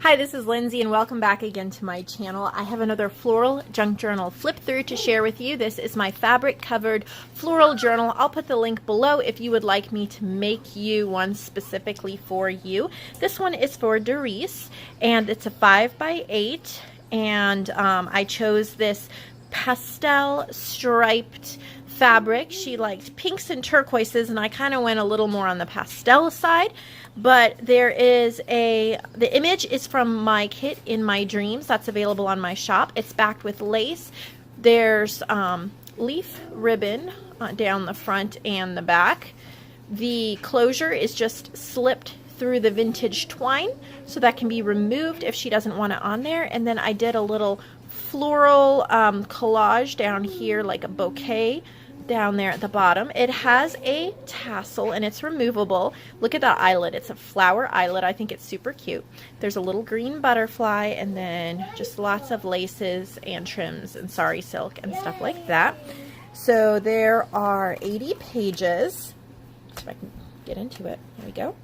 Hi, this is Lindsay and welcome back again to my channel. I have another floral junk journal flip through to share with you. This is my fabric covered floral journal. I'll put the link below if you would like me to make you one specifically for you. This one is for Doris and it's a 5x8 and I chose this pastel striped fabric. She liked pinks and turquoises and I kind of went a little more on the pastel side, but there is the image is from my kit In My Dreams. That's available on my shop. It's backed with lace. There's leaf ribbon down the front and the back. The closure is just slipped through the vintage twine, so that can be removed if she doesn't want it on there. And then I did a little floral collage down here, like a bouquet down there at the bottom. It has a tassel and it's removable. Look at that eyelet. It's a flower eyelet. I think it's super cute. There's a little green butterfly and then just lots of laces and trims and sari silk and stuff like that. So there are 80 pages. If I can get into it. There we go.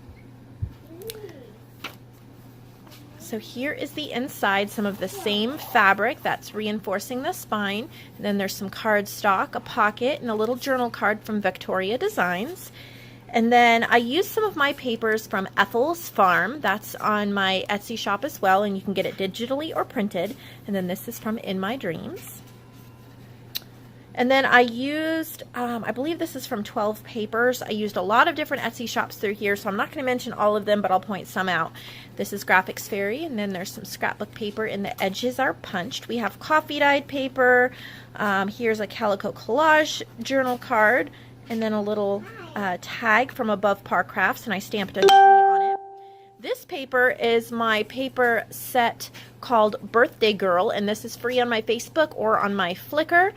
So here is the inside, some of the same fabric that's reinforcing the spine. And then there's some cardstock, a pocket, and a little journal card from Victoria Designs. And then I used some of my papers from Ethel's Farm. That's on my Etsy shop as well, and you can get it digitally or printed. And then this is from In My Dreams. And then I used, I believe this is from 12 Papers. I used a lot of different Etsy shops through here, so I'm not going to mention all of them, but I'll point some out. This is Graphics Fairy, and then there's some scrapbook paper, and the edges are punched. We have coffee dyed paper. Here's a calico collage journal card, and then a little tag from Above Par Crafts, and I stamped a tree on it. This paper is my paper set called Birthday Girl, and this is free on my Facebook or on my Flickr.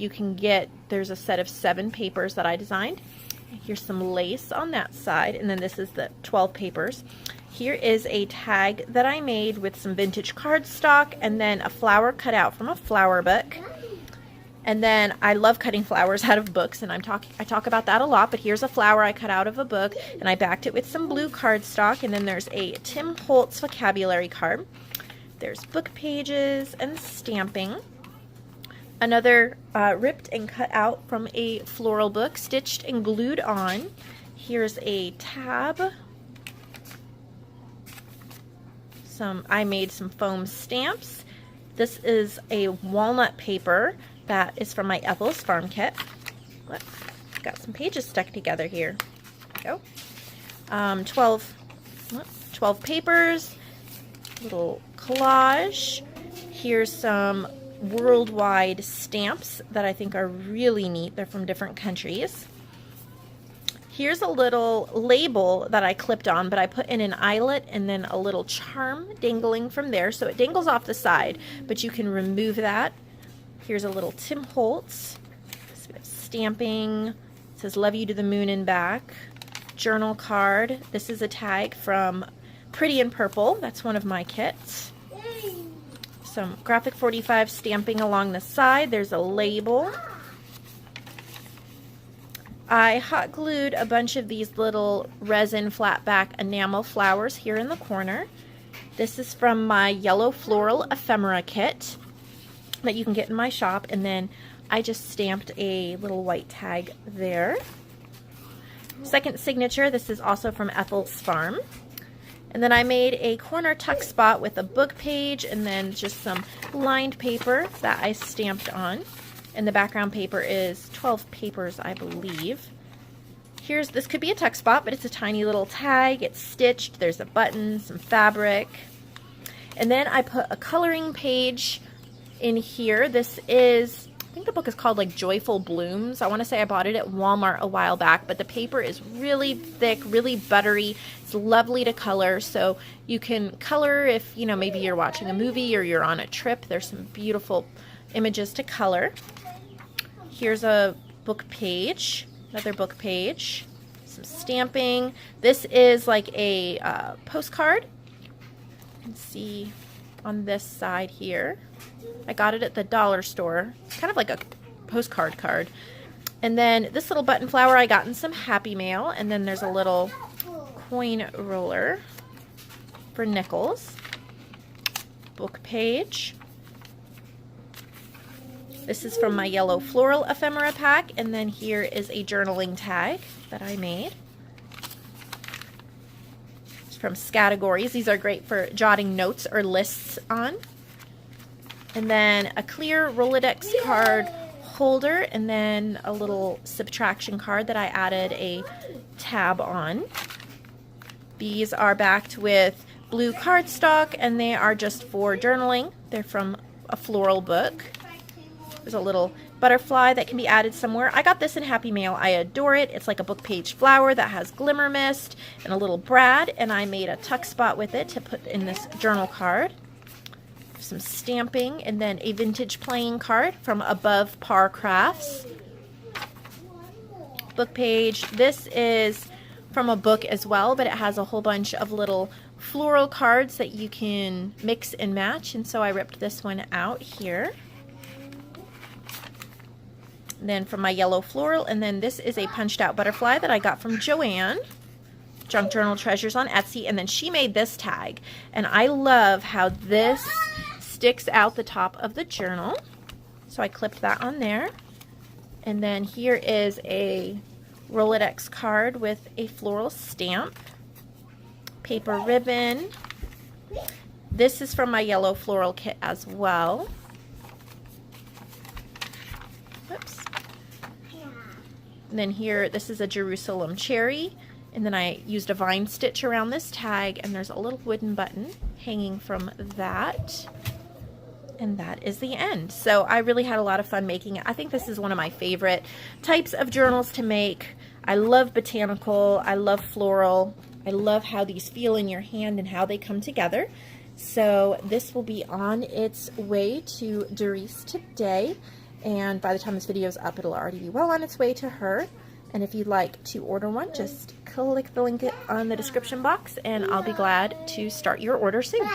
You can get, there's a set of 7 papers that I designed. Here's some lace on that side, and then this is the 12 papers. Here is a tag that I made with some vintage cardstock and then a flower cut out from a flower book. And then I love cutting flowers out of books, and I talk about that a lot, but here's a flower I cut out of a book, and I backed it with some blue cardstock, and then there's a Tim Holtz vocabulary card. There's book pages and stamping. Another ripped and cut out from a floral book, stitched and glued on. Here's a tab. I made some foam stamps. This is a walnut paper that is from my Ethel's Farm kit. Look, got some pages stuck together here. There we go. 12 papers, little collage. Here's some worldwide stamps that I think are really neat. They're from different countries. Here's a little label that I clipped on, but I put in an eyelet and then a little charm dangling from there. So it dangles off the side, but you can remove that. Here's a little Tim Holtz. Stamping. It says Love You to the Moon and Back. Journal card. This is a tag from Pretty in Purple. That's one of my kits. Some Graphic 45 stamping along the side. There's a label. I hot glued a bunch of these little resin flat back enamel flowers here in the corner. This is from my Yellow Floral Ephemera kit that you can get in my shop, and then I just stamped a little white tag there. Second signature, this is also from Ethel's Farm. And then I made a corner tuck spot with a book page and then just some lined paper that I stamped on. And the background paper is 12 papers, I believe. This could be a tuck spot, but it's a tiny little tag. It's stitched. There's a button, some fabric. And then I put a coloring page in here. This is, I think the book is called like Joyful Blooms. I want to say I bought it at Walmart a while back, but the paper is really thick, really buttery. It's lovely to color, so you can color if, you know, maybe you're watching a movie or you're on a trip. There's some beautiful images to color. Here's a book page, another book page, some stamping. This is like a postcard. You can see on this side here. I got it at the dollar store. It's kind of like a postcard card. And then this little button flower I got in some Happy Mail. And then there's a little coin roller. for nickels. Book page. This is from my yellow floral ephemera pack, and then here is a journaling tag that I made. It's from Categories. These are great for jotting notes or lists on. And then a clear Rolodex card holder, and then a little subtraction card that I added a tab on. These are backed with blue cardstock, and they are just for journaling. They're from a floral book. There's a little butterfly that can be added somewhere. I got this in Happy Mail. I adore it. It's like a book page flower that has glimmer mist and a little brad, and I made a tuck spot with it to put in this journal card. Some stamping, and then a vintage playing card from Above Par Crafts. Book page. This is from a book as well, but it has a whole bunch of little floral cards that you can mix and match, and so I ripped this one out here. And then from my yellow floral, and then this is a punched out butterfly that I got from Joanne. Junk Journal Treasures on Etsy, and then she made this tag, and I love how this sticks out the top of the journal, so I clipped that on there. And then here is a Rolodex card with a floral stamp, paper ribbon. This is from my yellow floral kit as well. Whoops. And then here, this is a Jerusalem cherry, and then I used a vine stitch around this tag, and there's a little wooden button hanging from that. And that is the end. So I really had a lot of fun making it. I think this is one of my favorite types of journals to make. I love botanical. I love floral. I love how these feel in your hand and how they come together. So this will be on its way to Doris today. And by the time this video is up, it'll already be well on its way to her. And if you'd like to order one, just click the link on the description box, and I'll be glad to start your order soon.